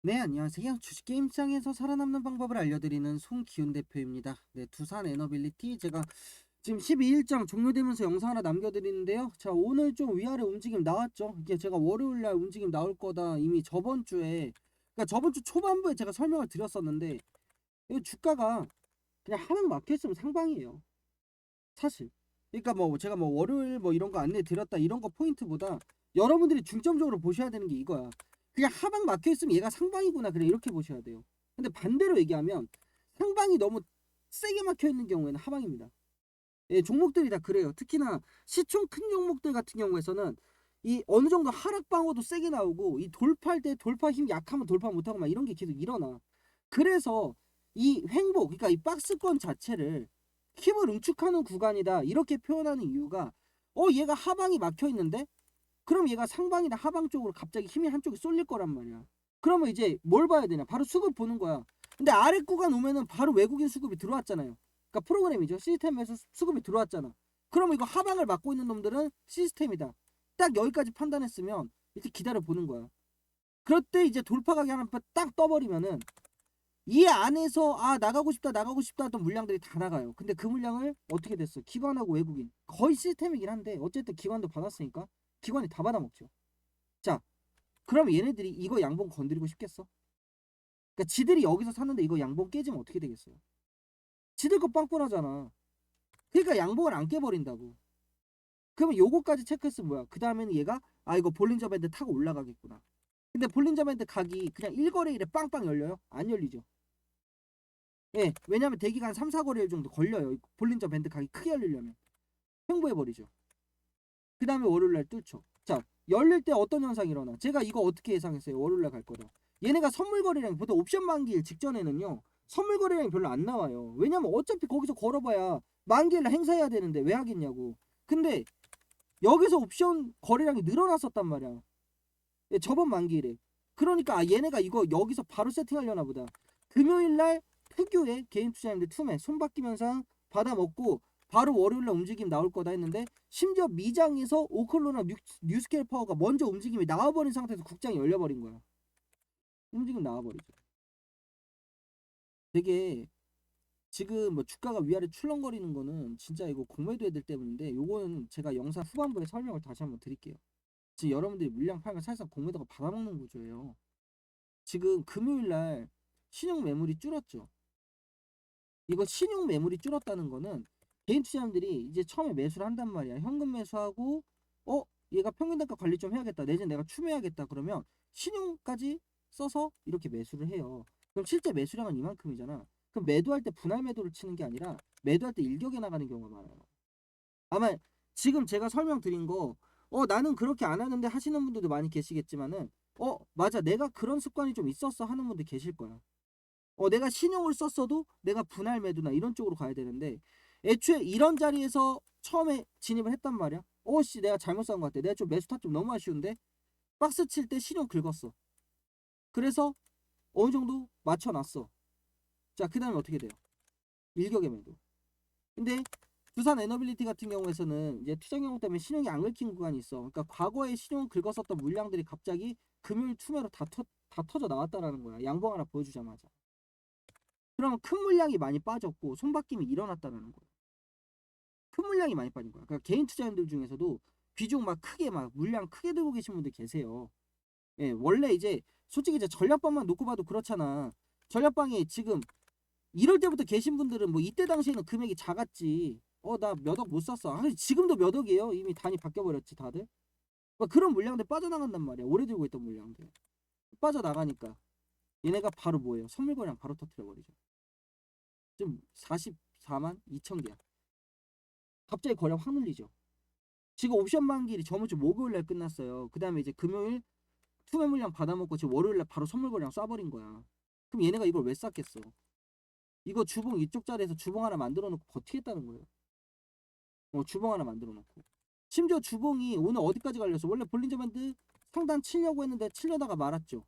네, 안녕하세요. 주식게임시장에서 살아남는 방법을 알려드리는 송기훈 대표입니다. 네, 두산 에너빌리티 제가 지금 12일장 종료되면서 영상 하나 남겨드리는데요. 자, 오늘 좀 위아래 움직임 나왔죠. 이게 제가 월요일날 움직임 나올 거다 이미 저번 주에, 그러니까 저번 주 초반부에 제가 설명을 드렸었는데, 이 주가가 그냥 하락 막혀있으면 상방이에요. 사실. 그러니까 뭐 제가 뭐 월요일 뭐 이런 거 안내 드렸다 이런 거 포인트보다 여러분들이 중점적으로 보셔야 되는 게 이거야. 그냥 하방 막혀 있으면 얘가 상방이구나, 그래, 이렇게 보셔야 돼요. 근데 반대로 얘기하면 상방이 너무 세게 막혀 있는 경우에는 하방입니다. 예, 종목들이 다 그래요. 특히나 시총 큰 종목들 같은 경우에서는 이 어느 정도 하락 방어도 세게 나오고, 이 돌파할 때 돌파 힘 약하면 돌파 못하고 막 이런 게 계속 일어나. 그래서 이 횡보, 그러니까 이 박스권 자체를 힘을 응축하는 구간이다 이렇게 표현하는 이유가, 얘가 하방이 막혀 있는데 그럼 얘가 상방이나 하방 쪽으로 갑자기 힘이 한쪽에 쏠릴 거란 말이야. 그러면 이제 뭘 봐야 되냐? 바로 수급 보는 거야. 근데 아래 구간 오면은 바로 외국인 수급이 들어왔잖아요. 그러니까 프로그램이죠. 시스템에서 수급이 들어왔잖아. 그러면 이거 하방을 막고 있는 놈들은 시스템이다. 딱 여기까지 판단했으면 이렇게 기다려 보는 거야. 그럴 때 이제 돌파각이 하나 딱 떠버리면은 이 안에서 나가고 싶다 나가고 싶다 하던 물량들이 다 나가요. 근데 그 물량을 어떻게 됐어? 기관하고 외국인 거의 시스템이긴 한데 어쨌든 기관도 받았으니까 기관이 다 받아먹죠. 자, 그럼 얘네들이 이거 양봉 건드리고 싶겠어? 그러니까 지들이 여기서 샀는데 이거 양봉 깨지면 어떻게 되겠어요? 지들 거 빵꾸나잖아. 그러니까 양봉을 안 깨버린다고. 그러면 요거까지 체크했으면 뭐야? 그 다음에는 얘가 이거 볼린저 밴드 타고 올라가겠구나. 근데 볼린저 밴드 각이 그냥 1거래일에 빵빵 열려요? 안 열리죠. 예, 왜냐면 대기가 한 3, 4거래일 정도 걸려요. 볼린저 밴드 각이 크게 열리려면. 횡보해버리죠. 그 다음에 월요일날 뚫죠. 자, 열릴 때 어떤 현상이 일어나? 제가 이거 어떻게 예상했어요? 월요일날 갈 거다. 얘네가 선물 거래량, 보통 옵션 만기일 직전에는요, 선물 거래량이 별로 안 나와요. 왜냐면 어차피 거기서 걸어봐야 만기일 행사해야 되는데 왜 하겠냐고. 근데 여기서 옵션 거래량이 늘어났었단 말이야. 예, 저번 만기일에. 그러니까 얘네가 이거 여기서 바로 세팅하려나 보다. 금요일날 특유의 개인 투자자님들 투매 손바뀜 현상 받아먹고 바로 월요일날 움직임 나올 거다 했는데, 심지어 미장에서 오클로나 뉴스케일 파워가 먼저 움직임이 나와버린 상태에서 국장이 열려버린 거야. 움직임 나와버리죠. 되게 지금 뭐 주가가 위아래 출렁거리는 거는 진짜 이거 공매도 애들 때문인데, 요거는 제가 영상 후반부에 설명을 다시 한번 드릴게요. 지금 여러분들이 물량 팔면 사실상 공매도가 받아먹는 구조예요. 지금 금요일날 신용 매물이 줄었죠. 이거 신용 매물이 줄었다는 거는 개인 투자자들이 이제 처음에 매수를 한단 말이야. 현금 매수하고 얘가 평균 단가 관리 좀 해야겠다. 내년 내가 추매하겠다. 그러면 신용까지 써서 이렇게 매수를 해요. 그럼 실제 매수량은 이만큼이잖아. 그럼 매도할 때 분할 매도를 치는 게 아니라 매도할 때 일격에 나가는 경우가 많아요. 아마 지금 제가 설명드린 거 나는 그렇게 안 하는데 하시는 분들도 많이 계시겠지만은, 맞아, 내가 그런 습관이 좀 있었어 하는 분들 계실 거야. 내가 신용을 썼어도 내가 분할 매도나 이런 쪽으로 가야 되는데, 애초에 이런 자리에서 처음에 진입을 했단 말이야. 씨, 내가 잘못 산 것 같아. 내가 좀 매수 타점 너무 아쉬운데 박스 칠 때 신용 긁었어. 그래서 어느 정도 맞춰놨어. 자, 그 다음에 어떻게 돼요? 일격의 매도. 근데 두산 에너빌리티 같은 경우에서는 이제 투자 경우 때문에 신용이 안 긁힌 구간이 있어. 그러니까 과거에 신용 긁었었던 물량들이 갑자기 금요일 투매로 다 터져 나왔다라는 거야. 양봉 하나 보여주자마자. 그러면 큰 물량이 많이 빠졌고 손바뀜이 일어났다는 거야. 큰 물량이 많이 빠진 거야. 그러니까 개인 투자자들 중에서도 비중 막 크게 막 물량 크게 들고 계신 분들 계세요. 예, 원래 이제 솔직히 이제 전략방만 놓고 봐도 그렇잖아. 전략방에 지금 이럴 때부터 계신 분들은 뭐 이때 당시에는 금액이 작았지. 나 몇 억 못 샀어. 지금도 몇 억이에요. 이미 단위 바뀌어버렸지 다들. 막 그런 물량들 빠져나간단 말이야. 오래 들고 있던 물량들. 빠져나가니까 얘네가 바로 뭐예요? 선물 거래량 바로 터트려버리죠. 지금 44만 2천 개야. 갑자기 거래 확 늘리죠. 지금 옵션 만기일이 저번 주 목요일날 끝났어요. 그 다음에 이제 금요일 투매 물량 받아먹고 지금 월요일날 바로 선물 거래량 쏴버린 거야. 그럼 얘네가 이걸 왜 쌌겠어? 이거 주봉 이쪽 자리에서 주봉 하나 만들어 놓고 버티겠다는 거예요. 주봉 하나 만들어 놓고. 심지어 주봉이 오늘 어디까지 갈렸어? 원래 볼린저 밴드 상단 치려고 했는데 치려다가 말았죠.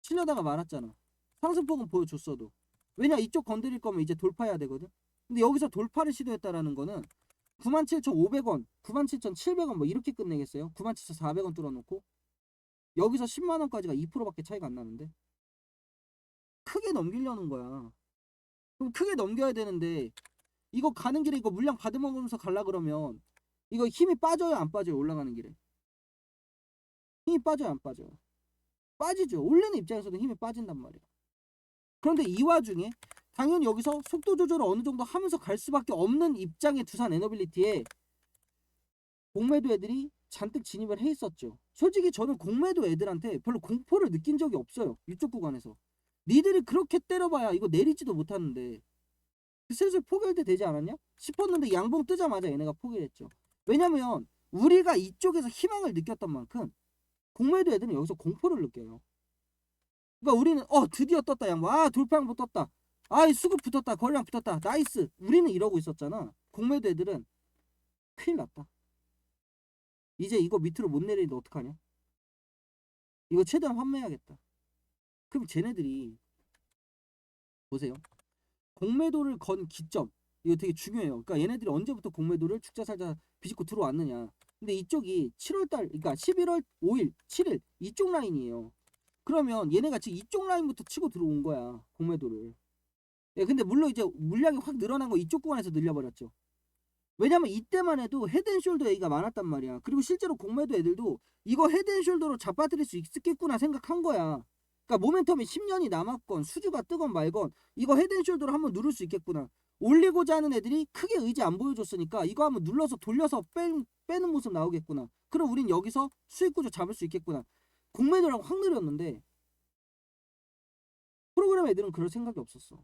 치려다가 말았잖아. 상승폭은 보여줬어도. 왜냐, 이쪽 건드릴 거면 이제 돌파해야 되거든. 근데 여기서 돌파를 시도했다라는 거는 97,500원, 97,700원 뭐 이렇게 끝내겠어요? 97,400원 뚫어놓고 여기서 10만원까지가 2%밖에 차이가 안 나는데, 크게 넘기려는 거야. 그럼 크게 넘겨야 되는데 이거 가는 길에 이거 물량 받아먹으면서 갈라 그러면 이거 힘이 빠져요 안 빠져요? 올라가는 길에 힘이 빠져요 안 빠져요? 빠지죠. 올리는 입장에서도 힘이 빠진단 말이야. 그런데 이 와중에 당연히 여기서 속도 조절을 어느 정도 하면서 갈 수밖에 없는 입장의 두산 에너빌리티에 공매도 애들이 잔뜩 진입을 해 있었죠. 솔직히 저는 공매도 애들한테 별로 공포를 느낀 적이 없어요. 이쪽 구간에서. 니들이 그렇게 때려봐야 이거 내리지도 못하는데 슬슬 포기할 때 되지 않았냐? 싶었는데 양봉 뜨자마자 얘네가 포기를 했죠. 왜냐면 우리가 이쪽에서 희망을 느꼈던 만큼 공매도 애들은 여기서 공포를 느껴요. 그러니까 우리는 드디어 떴다 양봉. 돌파양봉 떴다. 수급 붙었다. 거래량 붙었다. 나이스. 우리는 이러고 있었잖아. 공매도 애들은 큰일 났다. 이제 이거 밑으로 못 내리는데 어떡하냐? 이거 최대한 환매해야겠다. 그럼 쟤네들이 보세요. 공매도를 건 기점 이거 되게 중요해요. 그러니까 얘네들이 언제부터 공매도를 죽자 살자 비집고 들어왔느냐. 근데 이쪽이 7월달 그러니까 11월 5일 7일 이쪽 라인이에요. 그러면 얘네가 지금 이쪽 라인부터 치고 들어온 거야 공매도를. 근데 물론 이제 물량이 확 늘어난 거 이쪽 구간에서 늘려버렸죠. 왜냐면 이때만 해도 헤드앤숄더 얘기가 많았단 말이야. 그리고 실제로 공매도 애들도 이거 헤드앤숄더로 잡아들일 수 있겠구나 생각한 거야. 그러니까 모멘텀이 10년이 남았건 수주가 뜨건 말건 이거 헤드앤숄더로 한번 누를 수 있겠구나. 올리고자 하는 애들이 크게 의지 안 보여줬으니까 이거 한번 눌러서 돌려서 빼는 모습 나오겠구나. 그럼 우린 여기서 수익 구조 잡을 수 있겠구나. 공매도라고 확 늘렸는데 프로그램 애들은 그럴 생각이 없었어.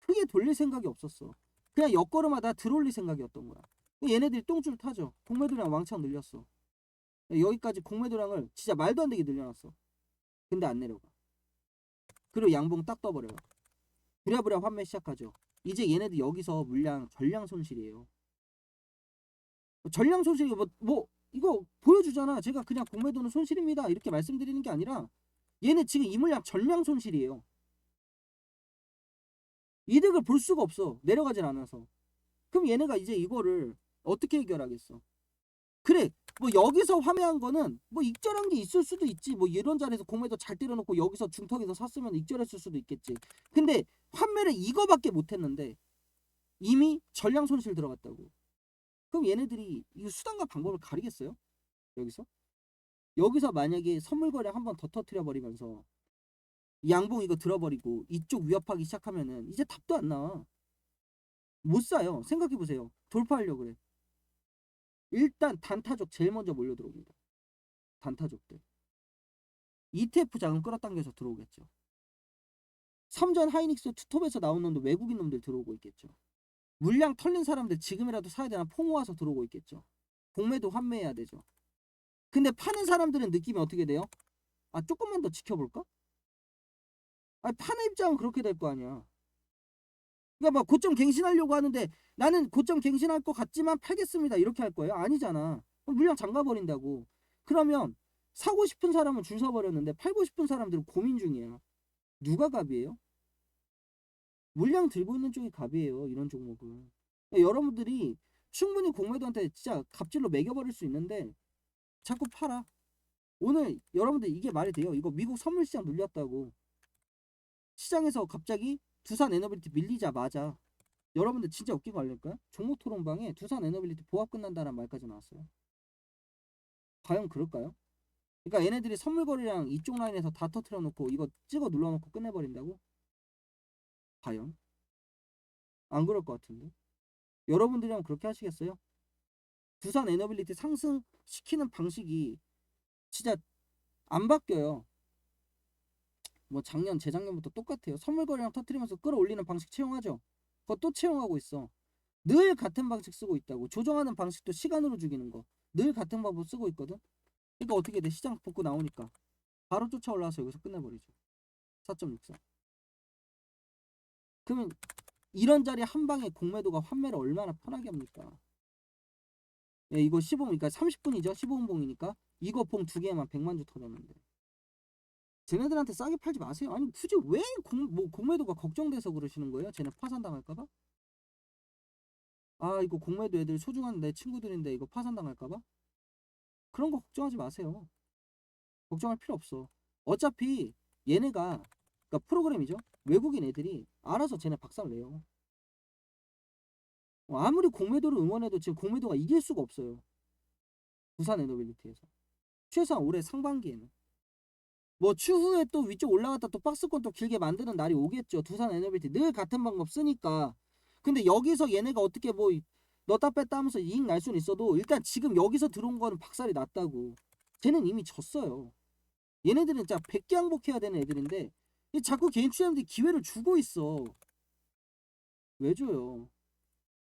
크게 돌릴 생각이 없었어. 그냥 옆걸음하다 들어올릴 생각이었던 거야. 얘네들이 똥줄 타죠. 공매도량 왕창 늘렸어. 여기까지 공매도량을 진짜 말도 안 되게 늘려놨어. 근데 안 내려가. 그리고 양봉 딱 떠버려요. 부랴부랴 환매 시작하죠. 이제 얘네들 여기서 물량 전량 손실이에요. 전량 손실이 뭐 이거 보여주잖아. 제가 그냥 공매도는 손실입니다 이렇게 말씀드리는 게 아니라 얘네 지금 이 물량 전량 손실이에요. 이득을 볼 수가 없어. 내려가질 않아서. 그럼 얘네가 이제 이거를 어떻게 해결하겠어? 그래 뭐 여기서 환매한 거는 뭐 익절한 게 있을 수도 있지. 뭐 이런 자리에서 공매도 잘 때려놓고 여기서 중턱에서 샀으면 익절했을 수도 있겠지. 근데 환매를 이거밖에 못했는데 이미 전량 손실 들어갔다고. 그럼 얘네들이 이 수단과 방법을 가리겠어요? 여기서 만약에 선물 거래 한 번 더 터트려 버리면서 양봉 이거 들어버리고 이쪽 위협하기 시작하면은 이제 답도 안 나와. 못 사요. 생각해보세요. 돌파하려고 그래. 일단 단타족 제일 먼저 몰려 들어옵니다. 단타족들. ETF 자금 끌어당겨서 들어오겠죠. 삼전 하이닉스 투톱에서 나온 놈도 외국인 놈들 들어오고 있겠죠. 물량 털린 사람들 지금이라도 사야 되나 포 모아서 들어오고 있겠죠. 공매도 환매해야 되죠. 근데 파는 사람들은 느낌이 어떻게 돼요? 조금만 더 지켜볼까? 파는 입장은 그렇게 될 거 아니야. 그러니까 막 고점 갱신하려고 하는데 나는 고점 갱신할 것 같지만 팔겠습니다 이렇게 할 거예요? 아니잖아. 물량 잠가버린다고. 그러면 사고 싶은 사람은 줄 서버렸는데 팔고 싶은 사람들은 고민 중이야. 누가 갑이에요? 물량 들고 있는 쪽이 갑이에요. 이런 종목은. 그러니까 여러분들이 충분히 공매도한테 진짜 갑질로 매겨버릴 수 있는데 자꾸 팔아. 오늘 여러분들 이게 말이 돼요? 이거 미국 선물시장 눌렸다고. 시장에서 갑자기 두산 에너빌리티 밀리자마자 여러분들 진짜 웃긴 거 알릴까요? 종목 토론방에 두산 에너빌리티 보합 끝난다는 말까지 나왔어요. 과연 그럴까요? 그러니까 얘네들이 선물 거래량 이쪽 라인에서 다 터트려 놓고 이거 찍어 눌러 놓고 끝내버린다고? 과연? 안 그럴 것 같은데. 여러분들이랑 그렇게 하시겠어요? 두산 에너빌리티 상승시키는 방식이 진짜 안 바뀌어요. 뭐 작년 재작년부터 똑같아요. 선물 거래량 터트리면서 끌어올리는 방식 채용하죠. 그거 또 채용하고 있어. 늘 같은 방식 쓰고 있다고. 조정하는 방식도 시간으로 죽이는 거. 늘 같은 방법 쓰고 있거든. 그러니까 어떻게 돼? 시장 붙고 나오니까 바로 쫓아 올라와서 여기서 끝내버리죠. 4.64. 그러면 이런 자리 한 방에 공매도가 환매를 얼마나 편하게 합니까? 이거 15분, 그러니까 30분이죠. 15분 봉이니까 이거 봉 두 개만 100만 주 터졌는데. 쟤네들한테 싸게 팔지 마세요. 아니 굳이 왜 공매도가 걱정돼서 그러시는 거예요? 쟤네 파산당할까봐? 이거 공매도 애들 소중한 내 친구들인데 이거 파산당할까봐? 그런 거 걱정하지 마세요. 걱정할 필요 없어. 어차피 얘네가 그러니까 프로그램이죠. 외국인 애들이 알아서 쟤네 박살 내요. 아무리 공매도를 응원해도 지금 공매도가 이길 수가 없어요. 두산 에너빌리티에서. 최소한 올해 상반기에는. 뭐 추후에 또 위쪽 올라갔다 또 박스권 또 길게 만드는 날이 오겠죠. 두산 에너빌리티 늘 같은 방법 쓰니까. 근데 여기서 얘네가 어떻게 뭐 넣었다 뺐다 하면서 이익 날 수는 있어도 일단 지금 여기서 들어온 거는 박살이 났다고. 쟤는 이미 졌어요. 얘네들은 진짜 100개 항복해야 되는 애들인데 자꾸 개인 투자자들이 기회를 주고 있어. 왜 줘요?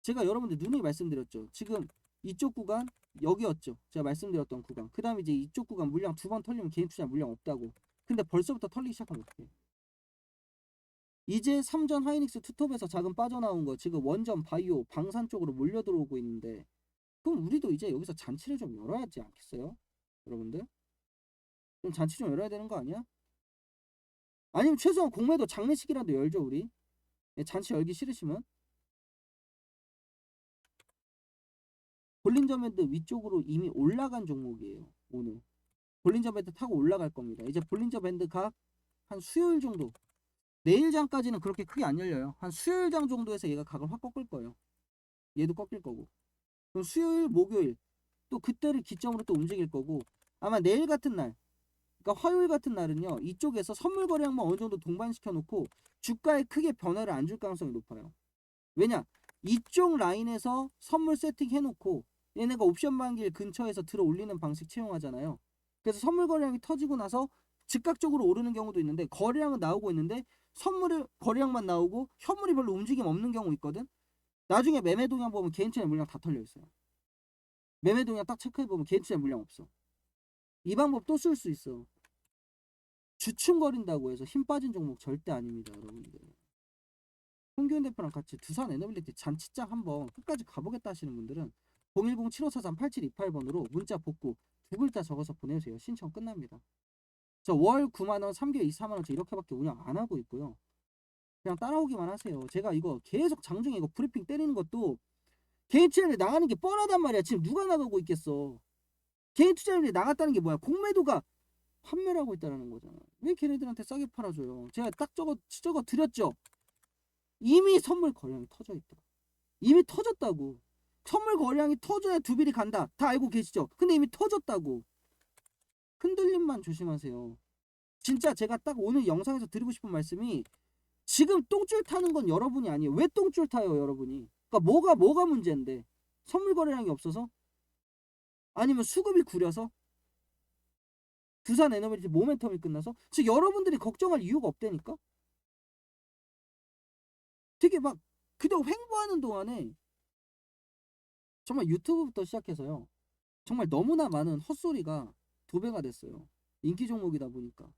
제가 여러분들 누누이 말씀드렸죠. 지금 이쪽 구간 여기였죠. 제가 말씀드렸던 구간. 그 다음에 이제 이쪽 구간 물량 2번 털리면 개인 투자 물량 없다고. 근데 벌써부터 털리기 시작하면 어떡해. 이제 3전 하이닉스 투톱에서 자금 빠져나온 거 지금 원전 바이오 방산 쪽으로 몰려 들어오고 있는데 그럼 우리도 이제 여기서 잔치를 좀 열어야 하지 않겠어요? 여러분들? 좀 잔치 좀 열어야 되는 거 아니야? 아니면 최소한 공매도 장례식이라도 열죠 우리. 잔치 열기 싫으시면. 볼린저 밴드 위쪽으로 이미 올라간 종목이에요. 오늘 볼린저 밴드 타고 올라갈 겁니다. 이제 볼린저 밴드 각 한 수요일 정도, 내일장까지는 그렇게 크게 안 열려요. 한 수요일장 정도에서 얘가 각을 확 꺾을 거예요. 얘도 꺾일 거고. 그럼 수요일 목요일 또 그때를 기점으로 또 움직일 거고, 아마 내일 같은 날, 그러니까 화요일 같은 날은요, 이쪽에서 선물 거래량만 어느 정도 동반시켜 놓고 주가에 크게 변화를 안 줄 가능성이 높아요. 왜냐, 이쪽 라인에서 선물 세팅 해놓고 얘네가 옵션 반길 근처에서 들어 올리는 방식 채용하잖아요. 그래서 선물 거래량이 터지고 나서 즉각적으로 오르는 경우도 있는데, 거래량은 나오고 있는데 선물을 거래량만 나오고 현물이 별로 움직임 없는 경우 있거든. 나중에 매매 동향 보면 개인 투자 물량 다 털려 있어요. 매매 동향 딱 체크해 보면 개인 투자 물량 없어. 이 방법 또 쓸 수 있어. 주춤거린다고 해서 힘 빠진 종목 절대 아닙니다, 여러분들. 홍기훈 대표랑 같이 두산 에너빌리티 잔치장 한번 끝까지 가보겠다 하시는 분들은 010-7543-8728번으로 문자 복구 2글자 적어서 보내주세요. 신청 끝납니다. 저 월 9만원, 3개월 24만원 저 이렇게밖에 운영 안 하고 있고요. 그냥 따라오기만 하세요. 제가 이거 계속 장중에 이거 브리핑 때리는 것도 개인 투자율이 나가는 게 뻔하단 말이야. 지금 누가 나가고 있겠어. 개인 투자율이 나갔다는 게 뭐야? 공매도가 판매를 하고 있다는 거잖아. 왜 걔네들한테 싸게 팔아줘요? 제가 딱 저거 드렸죠. 이미 선물 거래량이 터져 있다. 이미 터졌다고. 선물 거래량이 터져야 두 빌이 간다. 다 알고 계시죠? 근데 이미 터졌다고. 흔들림만 조심하세요. 진짜 제가 딱 오늘 영상에서 드리고 싶은 말씀이, 지금 똥줄 타는 건 여러분이 아니에요. 왜 똥줄 타요, 여러분이? 그러니까 뭐가 문제인데? 선물 거래량이 없어서? 아니면 수급이 구려서? 두산 에너빌리티 모멘텀이 끝나서? 즉 여러분들이 걱정할 이유가 없다니까? 되게 막 그대로 횡보하는 동안에 정말 유튜브부터 시작해서요, 정말 너무나 많은 헛소리가 도배가 됐어요. 인기 종목이다 보니까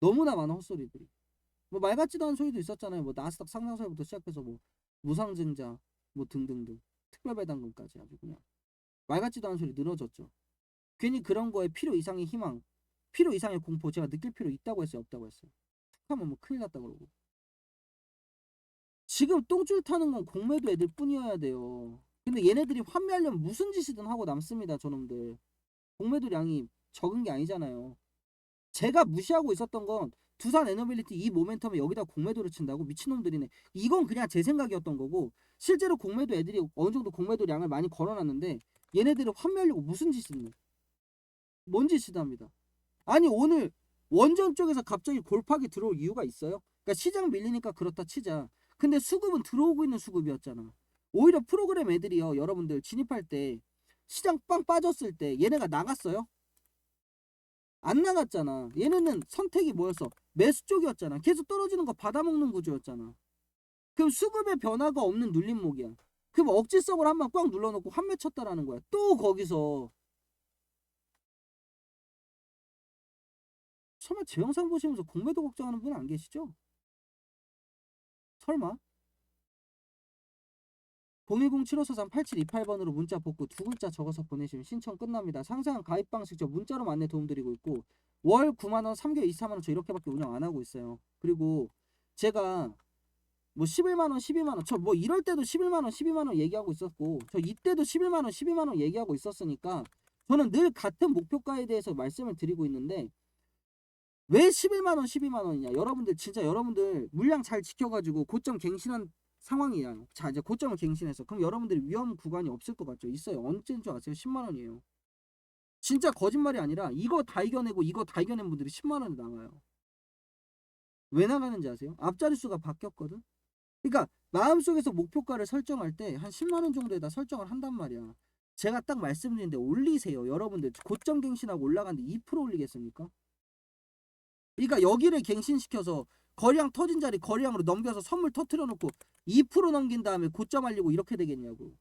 너무나 많은 헛소리들이, 뭐 말 같지도 않은 소리도 있었잖아요. 뭐 나스닥 상장세부터 시작해서 뭐 무상증자 뭐 등등등 특별배당금까지 아주 그냥 말 같지도 않은 소리 늘어졌죠. 괜히 그런 거에 필요 이상의 희망, 필요 이상의 공포 제가 느낄 필요 있다고 했어요, 없다고 했어요? 툭하면 뭐 큰일 났다 그러고. 지금 똥줄 타는 건 공매도 애들 뿐이어야 돼요. 근데 얘네들이 환매하려면 무슨 짓이든 하고 남습니다, 저놈들. 공매도량이 적은 게 아니잖아요. 제가 무시하고 있었던 건 두산 에너빌리티 이 모멘텀에 여기다 공매도를 친다고? 미친놈들이네. 이건 그냥 제 생각이었던 거고, 실제로 공매도 애들이 어느 정도 공매도량을 많이 걸어놨는데 얘네들을 환매하려고 무슨 짓을 해. 뭔 짓이다 합니다. 아니 오늘 원전 쪽에서 갑자기 골팍이 들어올 이유가 있어요? 그러니까 시장 밀리니까 그렇다 치자. 근데 수급은 들어오고 있는 수급이었잖아. 오히려 프로그램 애들이요, 여러분들 진입할 때 시장 빵 빠졌을 때 얘네가 나갔어요? 안 나갔잖아. 얘네는 선택이 뭐였어? 매수 쪽이었잖아. 계속 떨어지는 거 받아먹는 구조였잖아. 그럼 수급의 변화가 없는 눌림목이야. 그럼 억지성을 한번 꽉 눌러놓고 환매 쳤다라는 거야. 또 거기서 설마 제 영상 보시면서 공매도 걱정하는 분 안 계시죠? 설마? 010-7543-8728번으로 문자 복구 2글자 적어서 보내시면 신청 끝납니다. 상세한 가입 방식 저 문자로 안내 도움드리고 있고, 월 9만원, 3개월 24만원 저 이렇게밖에 운영 안 하고 있어요. 그리고 제가 뭐 11만원, 12만원, 저 뭐 이럴 때도 11만원, 12만원 얘기하고 있었고, 저 이때도 11만원, 12만원 얘기하고 있었으니까 저는 늘 같은 목표가에 대해서 말씀을 드리고 있는데, 왜 11만원 12만원이냐, 여러분들 진짜 여러분들 물량 잘 지켜가지고 고점 갱신한 상황이야. 자, 이제 고점을 갱신해서 그럼 여러분들이 위험 구간이 없을 것 같죠? 있어요. 언제인 줄 아세요? 10만원이에요. 진짜 거짓말이 아니라 이거 다 이겨내고 이거 다 이겨낸 분들이 10만원에 나가요. 왜 나가는지 아세요? 앞자릿수가 바뀌었거든. 그러니까 마음속에서 목표가를 설정할 때 한 10만원 정도에다 설정을 한단 말이야. 제가 딱 말씀드린데 올리세요. 여러분들 고점 갱신하고 올라갔는데 2% 올리겠습니까? 그러니까 여기를 갱신시켜서 거래량 터진 자리 거래량으로 넘겨서 선물 터트려 놓고 2% 넘긴 다음에 고점 하려고 이렇게 되겠냐고.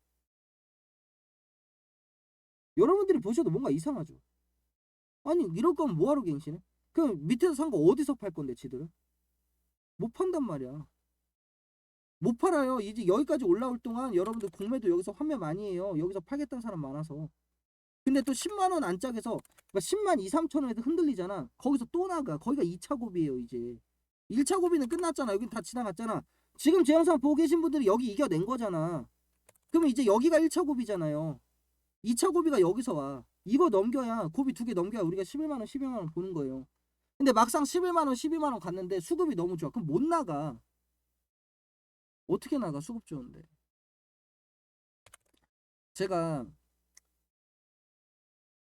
여러분들이 보셔도 뭔가 이상하죠. 아니 이럴 거면 뭐하러 갱신해? 그럼 밑에서 산 거 어디서 팔 건데 지들은? 못 판단 말이야. 못 팔아요. 이제 여기까지 올라올 동안 여러분들 공매도 여기서 환매 많이 해요. 여기서 팔겠다는 사람 많아서. 근데 또 10만원 안짝에서 10만 2, 3천원에서 흔들리잖아. 거기서 또 나가. 거기가 2차 고비예요 이제. 1차 고비는 끝났잖아. 여긴 다 지나갔잖아. 지금 제 영상 보고 계신 분들이 여기 이겨낸 거잖아. 그러면 이제 여기가 1차 고비잖아요. 2차 고비가 여기서 와. 이거 넘겨야 고비 2개 넘겨야 우리가 11만원 12만원 보는 거예요. 근데 막상 11만원 12만원 갔는데 수급이 너무 좋아. 그럼 못 나가. 어떻게 나가 수급 좋은데. 제가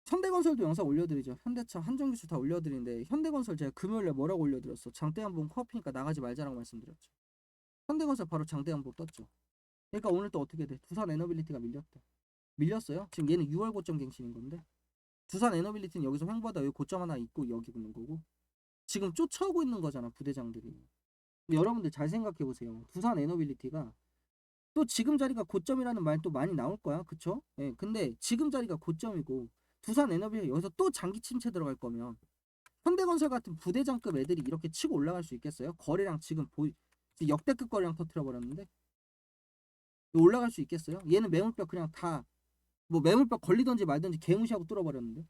현대건설도 영상 올려드리죠. 현대차, 한정기수 다 올려드리는데 현대건설 제가 금요일에 뭐라고 올려드렸어? 장대한봉 코앞이니까 나가지 말자라고 말씀드렸죠. 현대건설 바로 장대한봉 떴죠. 그러니까 오늘 또 어떻게 돼? 두산 에너빌리티가 밀렸대. 밀렸어요. 지금 얘는 6월 고점 갱신인 건데 두산 에너빌리티는 여기서 횡보하다 여기 고점 하나 있고 여기 있는 거고 지금 쫓아오고 있는 거잖아 부대장들이. 여러분들 잘 생각해 보세요. 두산 에너빌리티가 또 지금 자리가 고점이라는 말 또 많이 나올 거야. 그쵸? 예, 근데 지금 자리가 고점이고 두산 에너비가 여기서 또 장기 침체 들어갈 거면 현대건설 같은 부대장급 애들이 이렇게 치고 올라갈 수 있겠어요? 거래량 지금 역대급 거래량 터트려 버렸는데 올라갈 수 있겠어요? 얘는 매물벽 그냥 다 뭐 매물벽 걸리던지 말던지 개무시하고 뚫어버렸는데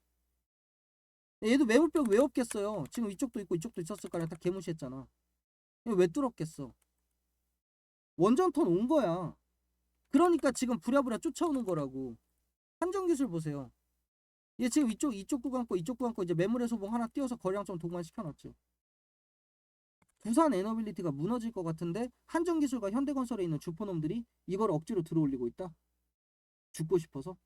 얘도 매물벽 왜 없겠어요? 지금 이쪽도 있고 이쪽도 있었을 거라 다 개무시했잖아. 왜 뚫었겠어? 원전 턴 온 거야. 그러니까 지금 부랴부랴 쫓아오는 거라고. 한정기술 보세요. 얘 지금 이쪽 구간 거 이쪽 구간 거 이제 매물의 소봉 하나 띄워서 거래량 좀 동반시켜놨죠. 두산 에너빌리티가 무너질 것 같은데 한정기술과 현대건설에 있는 주포놈들이 이걸 억지로 들어올리고 있다. 죽고 싶어서.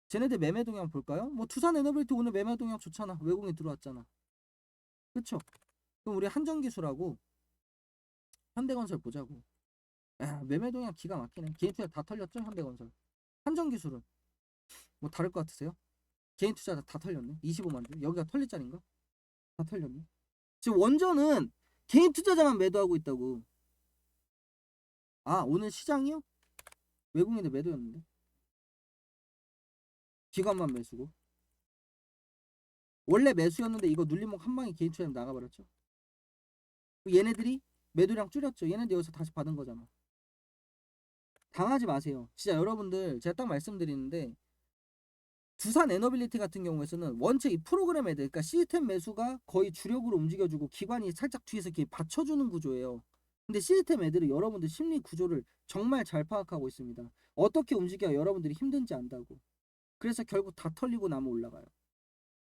쟤네들 매매 동향 볼까요? 뭐 두산 에너빌리티 오늘 매매 동향 좋잖아. 외국인 들어왔잖아. 그쵸? 그럼 우리 한정기술하고 현대건설 보자고. 야, 매매 동향 기가 막히네. 개인 투자 다 털렸죠? 현대건설. 한정기술은 뭐 다를 것 같으세요? 개인 투자 다 털렸네. 25만 주. 여기가 털릴 자리인가? 다 털렸네. 지금 원전은 개인 투자자만 매도하고 있다고. 아 오늘 시장이요? 외국인들 매도였는데 기관만 매수고 원래 매수였는데 이거 눌림목 한 방에 개인 투자자 나가버렸죠. 얘네들이 매도량 줄였죠. 얘네들 여기서 다시 받은 거잖아. 당하지 마세요. 진짜 여러분들 제가 딱 말씀드리는데 두산 에너빌리티 같은 경우에서는 원체 이 프로그램 애들 그러니까 시스템 매수가 거의 주력으로 움직여주고 기관이 받쳐주는 이렇게 받쳐주는 구조예요. 근데 시스템 애들은 여러분들 심리 구조를 정말 잘 파악하고 있습니다. 어떻게 움직여야 여러분들이 힘든지 안다고. 그래서 결국 다 털리고 나면 올라가요.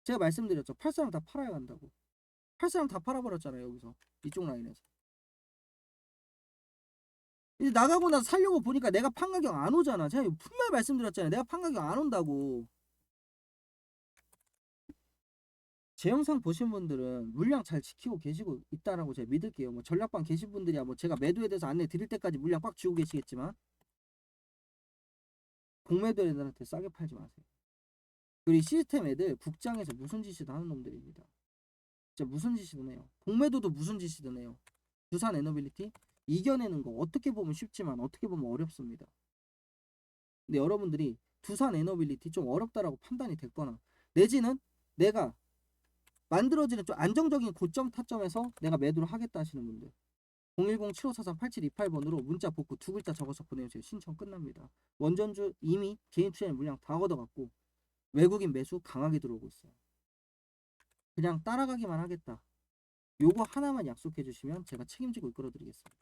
제가 말씀드렸죠. 팔 사람 다 팔아야 한다고. 팔 사람 다 팔아버렸잖아요. 여기서 이쪽 라인에서. 이제 나가고 나서 살려고 보니까 내가 판 가격 안 오잖아. 제가 분명히 말씀드렸잖아요. 내가 판 가격 안 온다고. 제 영상 보신 분들은 물량 잘 지키고 계시고 있다라고 제가 믿을게요. 뭐 전략방 계신 분들이야 뭐 제가 매도에 대해서 안내 드릴 때까지 물량 꽉 쥐고 계시겠지만 공매도 애들한테 싸게 팔지 마세요. 그리고 시스템 애들 국장에서 무슨 짓이든 하는 놈들입니다. 진짜 무슨 짓이든 해요. 공매도도 무슨 짓이든 해요. 두산 에너빌리티 이겨내는 거 어떻게 보면 쉽지만 어떻게 보면 어렵습니다. 근데 여러분들이 두산 에너빌리티 좀 어렵다라고 판단이 됐거나 내지는 내가 만들어지는 좀 안정적인 고점 타점에서 내가 매도를 하겠다 하시는 분들 010-7543-8728번으로 문자 복구 두 글자 적어서 보내주세요. 신청 끝납니다. 원전주 이미 개인 투자의 물량 다 걷어갔고 외국인 매수 강하게 들어오고 있어요. 그냥 따라가기만 하겠다. 요거 하나만 약속해 주시면 제가 책임지고 이끌어 드리겠습니다.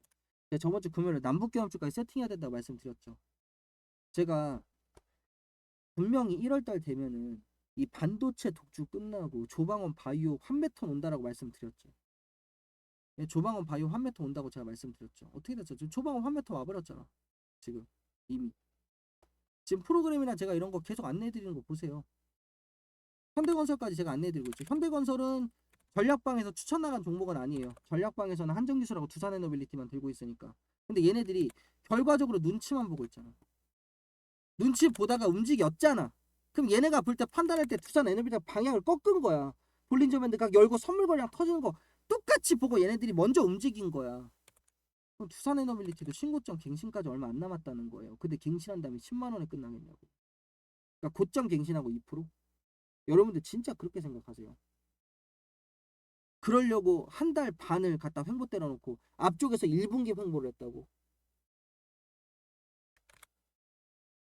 제가 저번주 금요일에 남북경합주까지 세팅해야 된다고 말씀드렸죠. 제가 분명히 1월달 되면은 이 반도체 독주 끝나고 조방원 바이오 환매턴 온다라고 말씀드렸죠. 예, 조방원 바이오 환매턴 온다고 제가 말씀드렸죠. 어떻게 됐죠? 지금 조방원 환매턴 와버렸잖아. 지금 이미. 지금 프로그램이나 제가 이런 거 계속 안내해드리는 거 보세요. 현대건설까지 제가 안내해드리고 있죠. 현대건설은 전략방에서 추천 나간 종목은 아니에요. 전략방에서는 한정지수라고 두산에너빌리티만 들고 있으니까. 근데 얘네들이 결과적으로 눈치만 보고 있잖아. 눈치 보다가 움직였잖아. 그럼 얘네가 볼 때 판단할 때 두산에너빌리티가 방향을 꺾은 거야. 볼린저 밴드가 열고 선물 거리랑 터지는 거 똑같이 보고 얘네들이 먼저 움직인 거야. 그럼 두산에너빌리티도 신고점 갱신까지 얼마 안 남았다는 거예요. 근데 갱신한 다음에 10만 원에 끝나겠냐고. 그러니까 고점 갱신하고 2%? 여러분들 진짜 그렇게 생각하세요? 그러려고 한 달 반을 갖다 횡보 때려놓고 앞쪽에서 1분기 횡보를 했다고.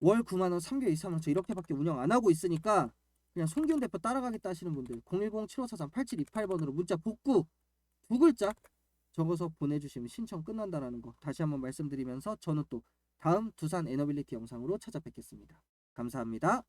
월 9만 원, 3개월 2, 3만 원 저 이렇게밖에 운영 안 하고 있으니까 그냥 송기훈 대표 따라가겠다 하시는 분들 010-7543-8728번으로 문자 복구 두 글자 적어서 보내주시면 신청 끝난다라는 거 다시 한번 말씀드리면서 저는 또 다음 두산 에너빌리티 영상으로 찾아뵙겠습니다. 감사합니다.